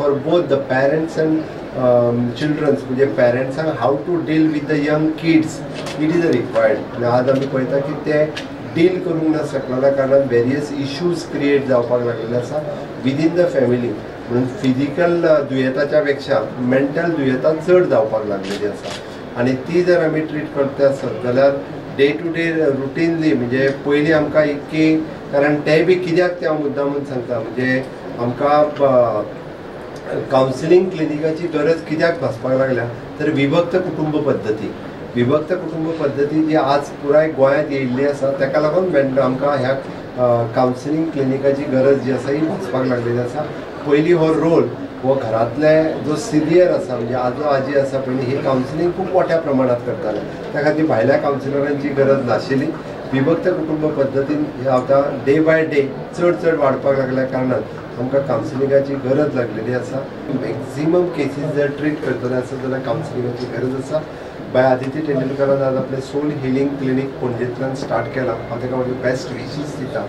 For both the parents and childrens, म्हणजे पेरेंट्सांक have to deal with the young kids, it is required. आनी आज आमी पळयता की ते डील करूंक ना शकलेल्या कारणान वेरियस इश्यूज क्रिएट जावपाक लागलेले आसा विदीन द फॅमिली. म्हणून फिजिकल दुयेंताच्या पेक्षा मेंटल दुयेंतां चड जावपाक लागलेली आसा. आनी ती जर आमी ट्रीट करता आसत जाल्यार डे टू डे रुटीनली, म्हणजे पयलीं आमकां इतकी, कारण ते बी कित्याक ते हांव मुद्दामून सांगता, म्हणजे आमकां कावन्सिलींग क्लिनिकाची गरज कित्याक भासपाक लागल्या तर विभक्त कुटुंब पद्दती जी आज पुराय गोंयांत येयल्ली आसा ताका लागून आमकां ह्या कावन्सिलींग क्लिनिकाची गरज जी आसा ही भासपाक लागलेली आसा. पयलीं हो रोल हो घरांतले जो सिनियर आसा, म्हणजे आजो आजी आसा पयलीं, ही कावन्सिलींग खूब मोठ्या प्रमाणात करताले. त्या खातीर भायल्या कावन्सिलरांची गरज नाशिल्ली. विभक्त कुटुंब पद्दतीन आतां डे बाय डे चड वाडपाक लागल्या कारणान आमकां कावन्सिलिंगाची गरज लागलेली आसा. मॅक्झिमम केसीस जर ट्रीट करतले आसत जाल्यार कावन्सिलिंगाची गरज आसा. बाय आदित्य टेंडुलकरान आज आपलें सोल हिलिंग क्लिनीक पणजेंतल्यान स्टार्ट केलां. हांव ताका म्हाजे बेस्ट विशीस दिता.